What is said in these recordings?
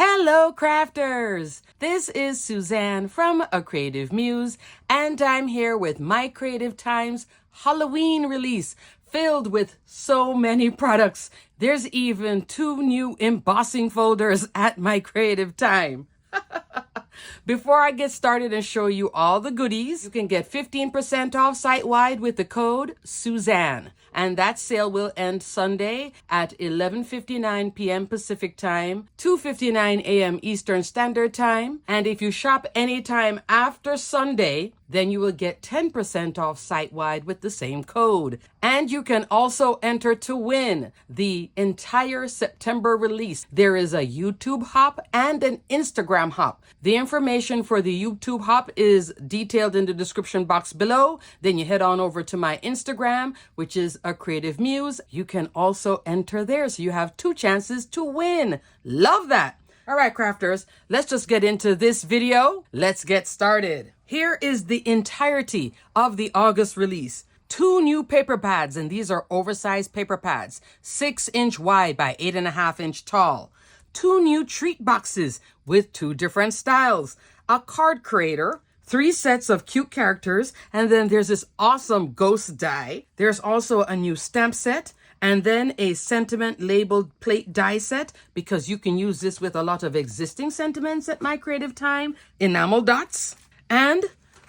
Hello, crafters! This is Suzanne from A Creative Muse, and I'm here with My Creative Time's Halloween release, filled with so many products. There's even 2 new embossing folders at My Creative Time. Before I get started and show you all the goodies, you can get 15% off site-wide with the code Suzanne. And that sale will end Sunday at 11:59 p.m. Pacific Time, 2:59 a.m. Eastern Standard Time. And if you shop anytime after Sunday, then you will get 10% off site-wide with the same code. And you can also enter to win the entire September release. There is a YouTube hop and an Instagram hop. The information for the YouTube hop is detailed in the description box below. Then you head on over to my Instagram, which is A Creative Muse. You can also enter there, so you have 2 chances to win. Love that. All right, crafters, let's just get into this video. Let's get started. Here is the entirety of the August release. 2 new paper pads, and these are oversized paper pads, 6-inch wide by 8.5-inch tall. 2 new treat boxes with 2 different styles, a card creator, 3 sets of cute characters, and then there's this awesome ghost die. There's also a new stamp set, and then a sentiment labeled plate die set, because you can use this with a lot of existing sentiments at My Creative Time, enamel dots, and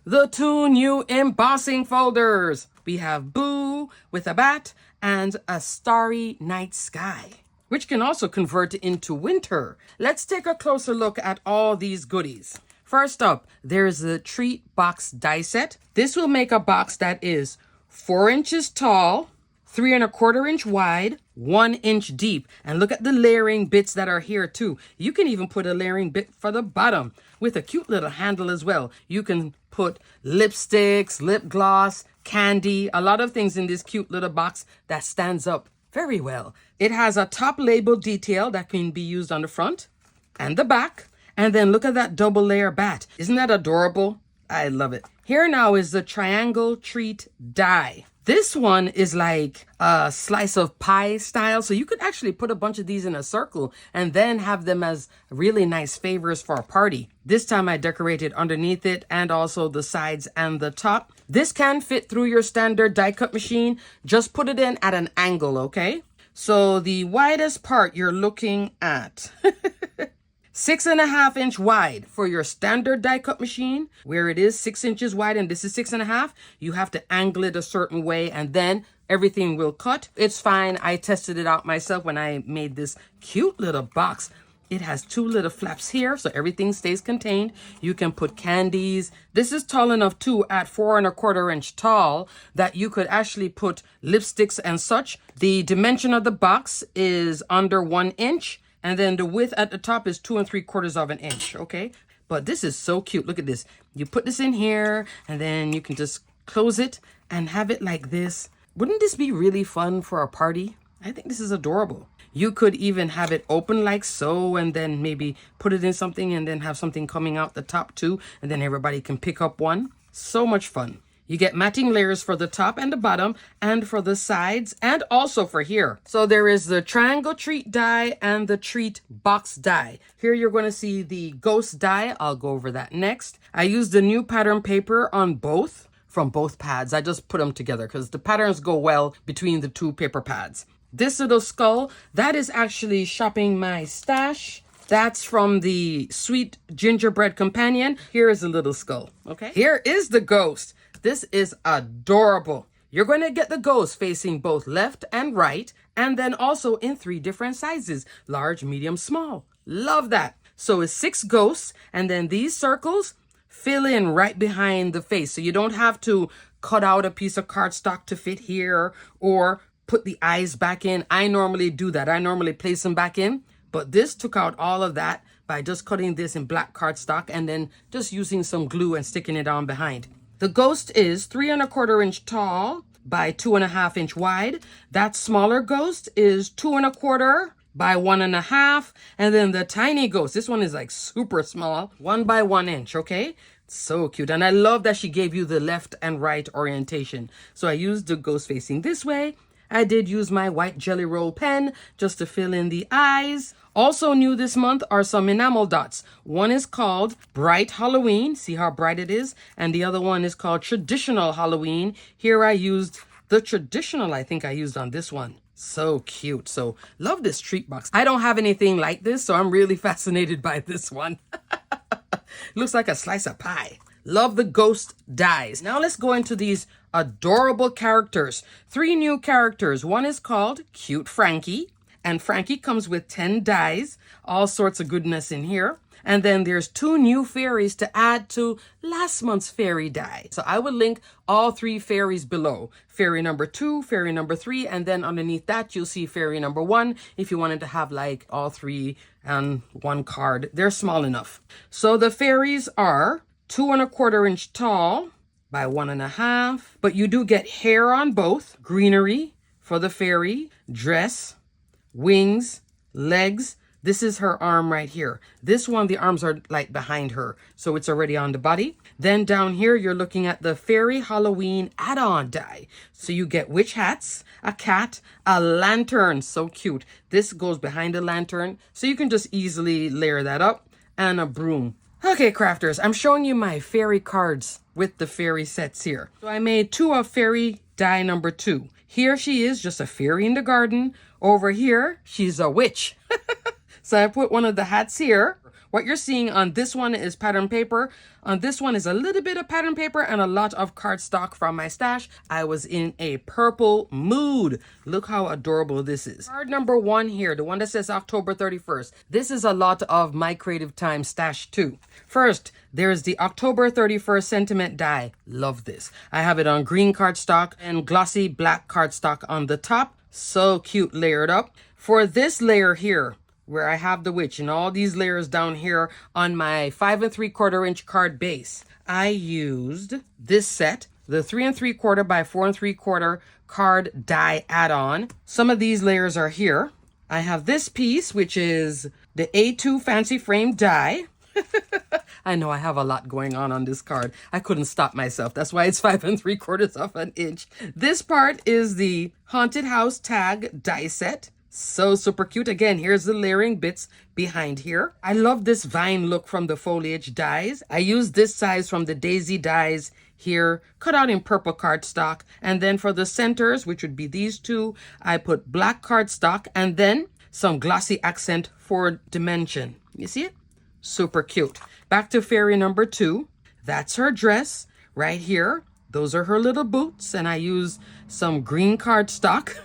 the 2 new embossing folders. We have Boo with a bat and a starry night sky, which can also convert into winter. Let's take a closer look at all these goodies. First up, there's the treat box die set. This will make a box that is 4 inches tall, 3.25 inch wide, 1 inch deep. And look at the layering bits that are here too. You can even put a layering bit for the bottom with a cute little handle as well. You can put lipsticks, lip gloss, candy, a lot of things in this cute little box that stands up very well. It has a top label detail that can be used on the front and the back. And then look at that double layer bat. Isn't that adorable? I love it. Here now is the triangle treat die. This one is like a slice of pie style. So you could actually put a bunch of these in a circle and then have them as really nice favors for a party. This time I decorated underneath it and also the sides and the top. This can fit through your standard die cut machine. Just put it in at an angle, okay? So the widest part you're looking at 6.5 inch wide for your standard die cut machine, where it is 6 inches wide and this is 6.5. You have to angle it a certain way and then everything will cut. It's fine. I tested it out myself when I made this cute little box. It has 2 little flaps here, so everything stays contained. You can put candies. This is tall enough too, at 4.25 inch tall, that you could actually put lipsticks and such. The dimension of the box is under 1 inch. And then the width at the top is 2.75 inches, okay? But this is so cute. Look at this. You put this in here, and then you can just close it and have it like this. Wouldn't this be really fun for a party? I think this is adorable. You could even have it open like so, and then maybe put it in something, and then have something coming out the top too, and then everybody can pick up one. So much fun. You get matching layers for the top and the bottom and for the sides and also for here. So there is the triangle treat die and the treat box die. Here you're going to see the ghost die. I'll go over that next. I used the new pattern paper on both from both pads. I just put them together because the patterns go well between the 2 paper pads. This little skull, that is actually Shopping My Stash. That's from the Sweet Gingerbread Companion. Here is a little skull, okay? Here is the ghost. This is adorable. You're going to get the ghost facing both left and right, and then also in 3 different sizes, large, medium, small. Love that. So it's 6 ghosts, and then these circles fill in right behind the face. So you don't have to cut out a piece of cardstock to fit here or put the eyes back in. I normally do that. I normally place them back in, but this took out all of that by just cutting this in black cardstock and then just using some glue and sticking it on behind. The ghost is 3.25 inch tall by 2.5 inch wide. That smaller ghost is 2.25 by 1.5. And then the tiny ghost, this one is like super small, 1 by 1 inch, okay? So cute. And I love that she gave you the left and right orientation. So I used the ghost facing this way I did use my white Jelly Roll pen just to fill in the eyes. Also new this month are some enamel dots. One is called Bright Halloween. See how bright it is? And the other one is called Traditional Halloween. Here I used the traditional, I think I used on this one. So cute. So love this treat box. I don't have anything like this, so I'm really fascinated by this one. Looks like a slice of pie. Love the ghost dies. Now let's go into these adorable characters. 3 new characters. One is called Cute Frankie. And Frankie comes with 10 dies. All sorts of goodness in here. And then there's 2 new fairies to add to last month's fairy die. So I will link all 3 fairies below. Fairy number 2, fairy number 3, and then underneath that you'll see fairy number 1 if you wanted to have like all 3 and 1 card. They're small enough. So the fairies are 2 1/4 inch tall by 1 1/2. But you do get hair on both. Greenery for the fairy, dress, wings, legs. This is her arm right here. This one, the arms are like behind her, so it's already on the body. Then down here, you're looking at the Fairy Halloween add-on die. So you get witch hats, a cat, a lantern. So cute. This goes behind the lantern, so you can just easily layer that up, and a broom. Okay, crafters, I'm showing you my fairy cards with the fairy sets here. So I made 2 of Fairy Die number 2. Here she is, just a fairy in the garden. Over here, she's a witch. So I put one of the hats here. What you're seeing on this one is pattern paper. On this one is a little bit of pattern paper and a lot of cardstock from my stash. I was in a purple mood. Look how adorable this is. Card number 1 here, the one that says October 31st. This is a lot of My Creative Time stash too. First, there's the October 31st sentiment die. Love this. I have it on green cardstock and glossy black cardstock on the top. So cute, layered up. For this layer here, where I have the witch and all these layers down here on my 5 3/4 inch card base, I used this set, the 3 3/4 by 4 3/4 card die add-on. Some of these layers are here. I have this piece, which is the A2 fancy frame die. I know I have a lot going on this card. I couldn't stop myself. That's why it's 5 3/4 of an inch. This part is the Haunted House Tag die set. So super cute. Again, here's the layering bits behind here. I love this vine look from the foliage dies. I used this size from the daisy dies here, cut out in purple cardstock. And then for the centers, which would be these 2, I put black cardstock and then some glossy accent for dimension. You see it? Super cute. Back to fairy number 2. That's her dress right here. Those are her little boots. And I used some green cardstock.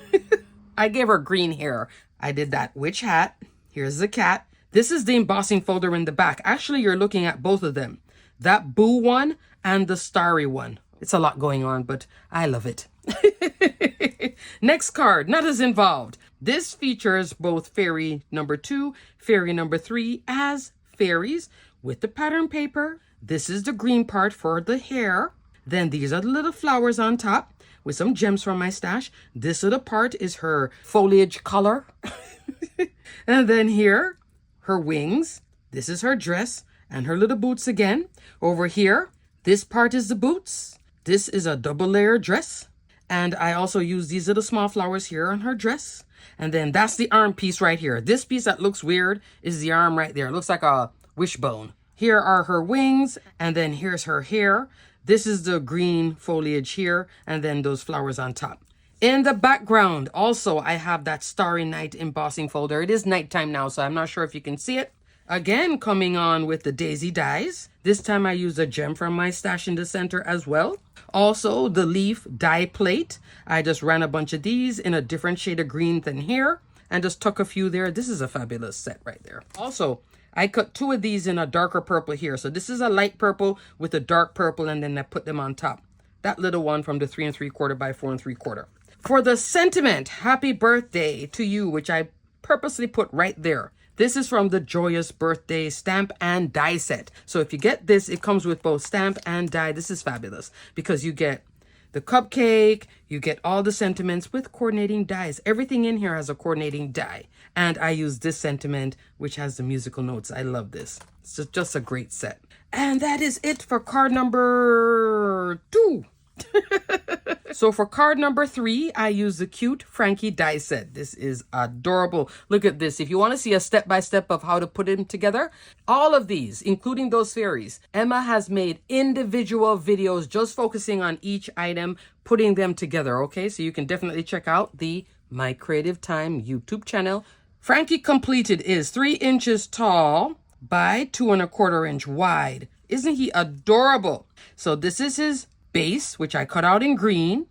I gave her green hair. I did that witch hat. Here's the cat. This is the embossing folder in the back. Actually, you're looking at both of them. That boo one and the starry one. It's a lot going on, but I love it. Next card, not as involved. This features both fairy number 2, fairy number 3 as fairies with the pattern paper. This is the green part for the hair. Then these are the little flowers on top with some gems from my stash. This little part is her foliage color. And then here, her wings. This is her dress and her little boots again. Over here, this part is the boots. This is a double layer dress. And I also use these little small flowers here on her dress. And then that's the arm piece right here. This piece that looks weird is the arm right there. It looks like a wishbone. Here are her wings. And then here's her hair. This is the green foliage here, and then those flowers on top. In the background, also, I have that Starry Night embossing folder. It is nighttime now, so I'm not sure if you can see it. Again, coming on with the daisy dies. This time I used a gem from my stash in the center as well. Also, the leaf die plate. I just ran a bunch of these in a different shade of green than here, and just tuck a few there. This is a fabulous set right there. Also, I cut 2 of these in a darker purple here. So this is a light purple with a dark purple, and then I put them on top. That little one from the 3 3/4 by 4 3/4. For the sentiment, happy birthday to you, which I purposely put right there. This is from the Joyous Birthday stamp and die set. So if you get this, it comes with both stamp and die. This is fabulous because you get the cupcake, you get all the sentiments with coordinating dies. Everything in here has a coordinating die. And I use this sentiment, which has the musical notes. I love this. It's just a great set. And that is it for card number 2. So for card number 3, I use the cute Frankie Die Set. This is adorable. Look at this. If you want to see a step-by-step of how to put them together, all of these, including those fairies, Emma has made individual videos just focusing on each item, putting them together, okay? So you can definitely check out the My Creative Time YouTube channel. Frankie Completed is 3 inches tall by 2¼ inch wide. Isn't he adorable? So this is his base, which I cut out in green.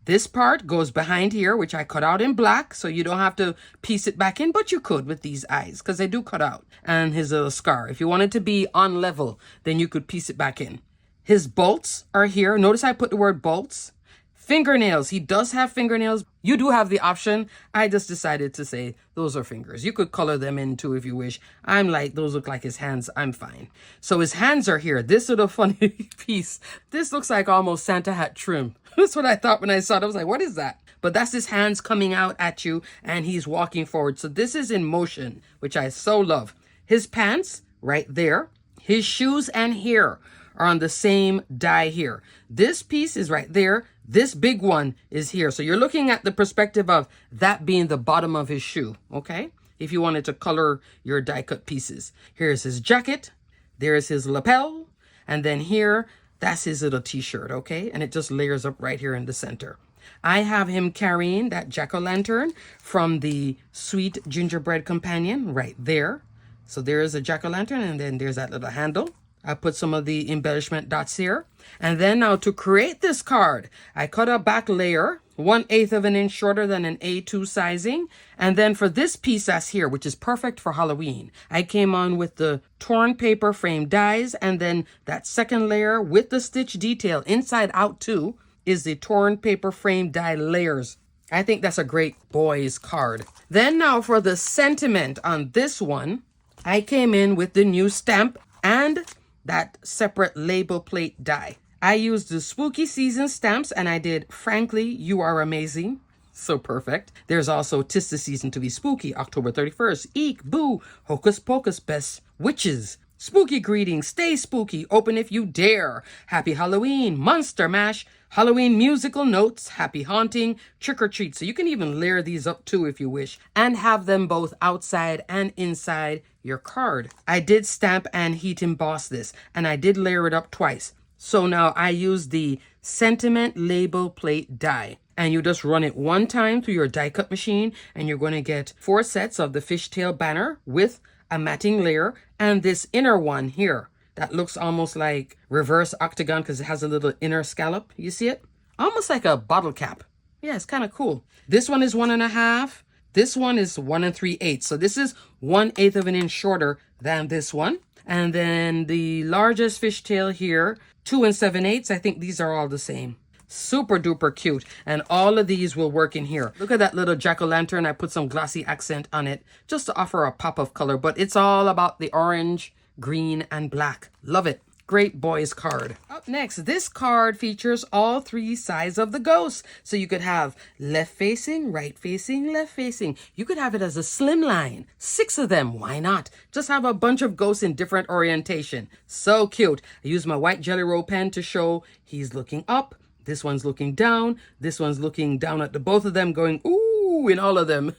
This part goes behind here, which I cut out in black, so you don't have to piece it back in, but you could with these eyes, because they do cut out. And his little scar. If you want it to be on level, then you could piece it back in. His bolts are here. Notice I put the word bolts. Fingernails. He does have fingernails. You do have the option. I just decided to say those are fingers. You could color them in too if you wish. I'm like, those look like his hands. I'm fine. So his hands are here. This little funny piece. This looks like almost Santa hat trim. That's what I thought when I saw it. I was like, what is that? But that's his hands coming out at you and he's walking forward. So this is in motion, which I so love. His pants right there. His shoes and hair are on the same die here. This piece is right there. This big one is here. So you're looking at the perspective of that being the bottom of his shoe, okay? If you wanted to color your die cut pieces. Here's his jacket. There's his lapel. And then here, that's his little t-shirt, okay? And it just layers up right here in the center. I have him carrying that jack-o'-lantern from the Sweet Gingerbread Companion right there. So there is a jack-o'-lantern and then there's that little handle. I put some of the embellishment dots here. And then now to create this card, I cut a back layer 1/8 of an inch shorter than an A2 sizing. And then for this piece that's here, which is perfect for Halloween, I came on with the torn paper frame dies. And then that second layer with the stitch detail inside out too is the torn paper frame die layers. I think that's a great boys card. Then now for the sentiment on this one, I came in with the new stamp and that separate label plate die. I used the spooky season stamps and I did Frankly, You Are Amazing. So perfect. There's also 'Tis the Season to be Spooky, October 31st. Eek, boo, hocus pocus, best witches. Spooky greetings, stay spooky, open if you dare. Happy Halloween, Monster Mash, Halloween musical notes, happy haunting, trick or treat. So you can even layer these up too if you wish and have them both outside and inside your card. I did stamp and heat emboss this and I did layer it up twice. So now I use the sentiment label plate die and you just run it one time through your die cut machine and you're going to get 4 sets of the fishtail banner with a matting layer and this inner one here that looks almost like reverse octagon because it has a little inner scallop. You see it? Almost like a bottle cap. Yeah, it's kind of cool. This one is 1.5. This one is 1 3/8. So this is 1/8 of an inch shorter than this one. And then the largest fishtail here, 2 7/8. I think these are all the same. Super duper cute. And all of these will work in here. Look at that little jack-o'-lantern. I put some glossy accent on it just to offer a pop of color. But it's all about the orange, green, and black. Love it. Great boys card. Up next, this card features all 3 sides of the ghost. So you could have left facing, right facing, left facing. You could have it as a slim line. 6 of them. Why not? Just have a bunch of ghosts in different orientation. So cute. I use my white Jelly Roll pen to show he's looking up. This one's looking down. This one's looking down at the both of them going, ooh, in all of them.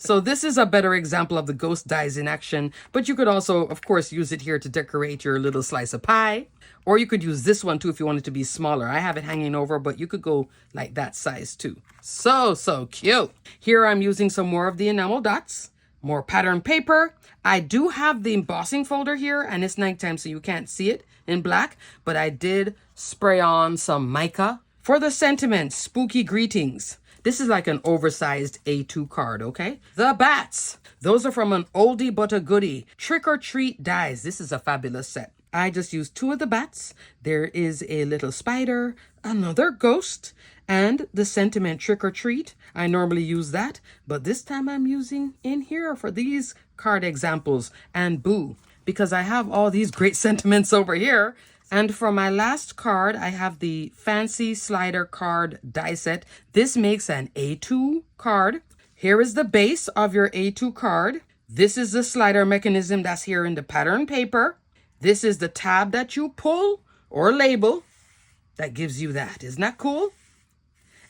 So this is a better example of the ghost dies in action, but you could also, of course, use it here to decorate your little slice of pie. Or you could use this one too if you want it to be smaller. I have it hanging over, but you could go like that size too. So cute. Here I'm using some more of the enamel dots, more pattern paper. I do have the embossing folder here and it's nighttime so you can't see it in black, but I did spray on some mica. For the sentiment, spooky greetings. This is like an oversized A2 card, okay? The bats. Those are from an oldie but a goodie. Trick or treat dies. This is a fabulous set. I just used 2 of the bats. There is a little spider, another ghost, and the sentiment trick or treat. I normally use that, but this time I'm using in here for these card examples and boo, because I have all these great sentiments over here. And for my last card, I have the Fancy Slider Card Die Set. This makes an A2 card. Here is the base of your A2 card. This is the slider mechanism that's here in the pattern paper. This is the tab that you pull or label. that gives you that. Isn't that cool?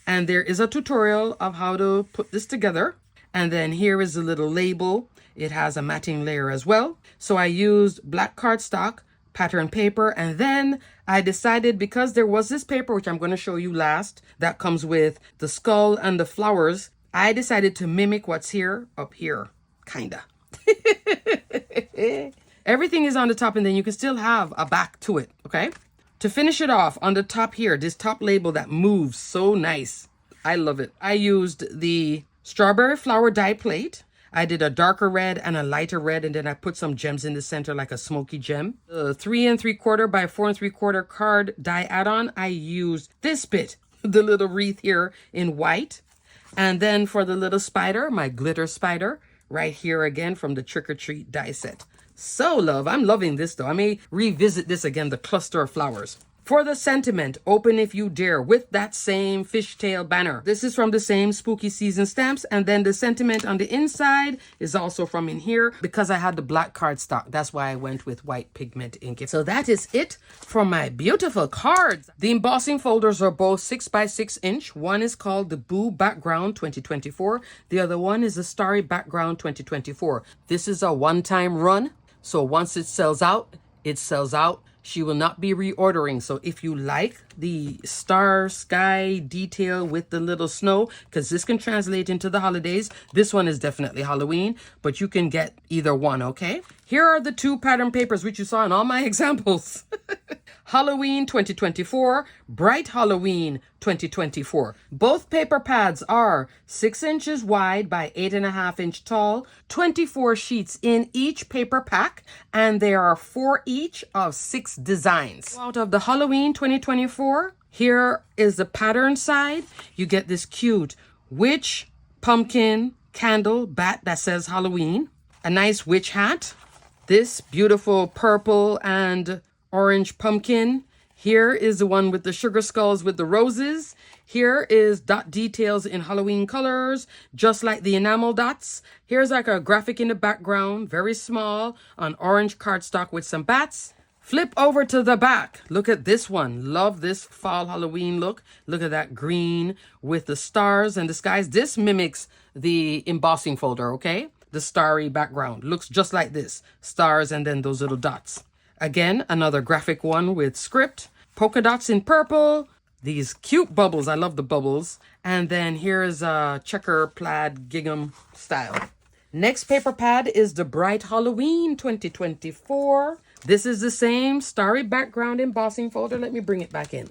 And there is a tutorial of how to put this together. And then here is a little label. It has a matting layer as well. So I used black cardstock, pattern paper, and then I decided, because there was this paper, which I'm going to show you last, that comes with the skull and the flowers, I decided to mimic what's here up here, kinda. Everything is on the top, and then you can still have a back to it, okay? To finish it off, on the top here, this top label that moves so nice. I love it. I used the strawberry flower die plate. I did a darker red and a lighter red, and then I put some gems in the center like a smoky gem. 3 3/4 by 4 3/4 card die add-on, I used this bit, the little wreath here in white. And then for the little spider, my glitter spider, right here again from the Trick or Treat die set. So love, I'm loving this though. I may revisit this again, the cluster of flowers. For the sentiment, open if you dare, with that same fishtail banner. This is from the same spooky season stamps, and then the sentiment on the inside is also from in here. Because I had the black cardstock, that's why I went with white pigment ink. So that is it for my beautiful cards. The embossing folders are both 6 by 6 inch. One is called the Boo Background 2024. The other one is the Starry Background 2024. This is a one-time run, so once it sells out, it sells out. She will not be reordering. So if you like the star sky detail with the little snow, because this can translate into the holidays, this one is definitely Halloween, but you can get either one, okay? Here are the 2 pattern papers which you saw in all my examples. Halloween 2024, Bright Halloween 2024. Both paper pads are 6 inches wide by 8.5 inch tall, 24 sheets in each paper pack, and there are 4 each of 6 designs. Out of the Halloween 2024, here is the pattern side. You get this cute witch, pumpkin, candle, bat that says Halloween, a nice witch hat, this beautiful purple and orange pumpkin. Here is the one with the sugar skulls with the roses. Here is dot details in Halloween colors, just like the enamel dots. Here's like a graphic in the background, very small, on orange cardstock with some bats. Flip over to the back. Look at this one. Love this fall Halloween look. Look at that green with the stars and the skies. This mimics the embossing folder, okay? The starry background. Looks just like this. Stars and then those little dots. Again, another graphic one with script, polka dots in purple, these cute bubbles. I love the bubbles. And then here's a checker plaid gingham style. Next paper pad is the Bright Halloween 2024. This is the same starry background embossing folder. Let me bring it back in.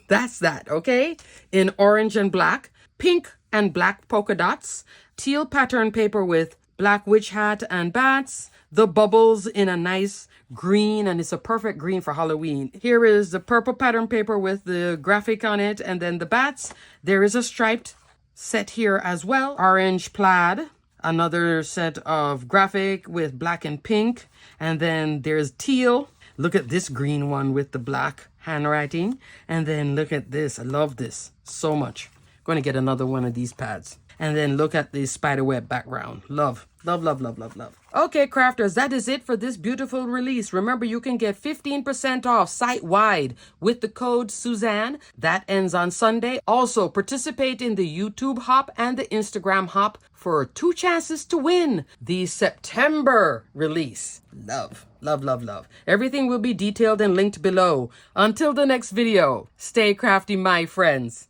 That's that, okay? In orange and black, pink and black polka dots, teal pattern paper with black witch hat and bats, the bubbles in a nice green, and it's a perfect green for Halloween. Here is the purple pattern paper with the graphic on it, and then the bats. There is a striped set here as well. Orange plaid, another set of graphic with black and pink, and then there's teal. Look at this green one with the black handwriting, and then look at this. I love this so much. I'm going to get another one of these pads. And then look at the spiderweb background. Love, love, love, love, love, love. Okay, crafters, that is it for this beautiful release. Remember, you can get 15% off site-wide with the code Suzanne. That ends on Sunday. Also, participate in the YouTube hop and the Instagram hop for 2 chances to win the September release. Love, love, love, love. Everything will be detailed and linked below. Until the next video, stay crafty, my friends.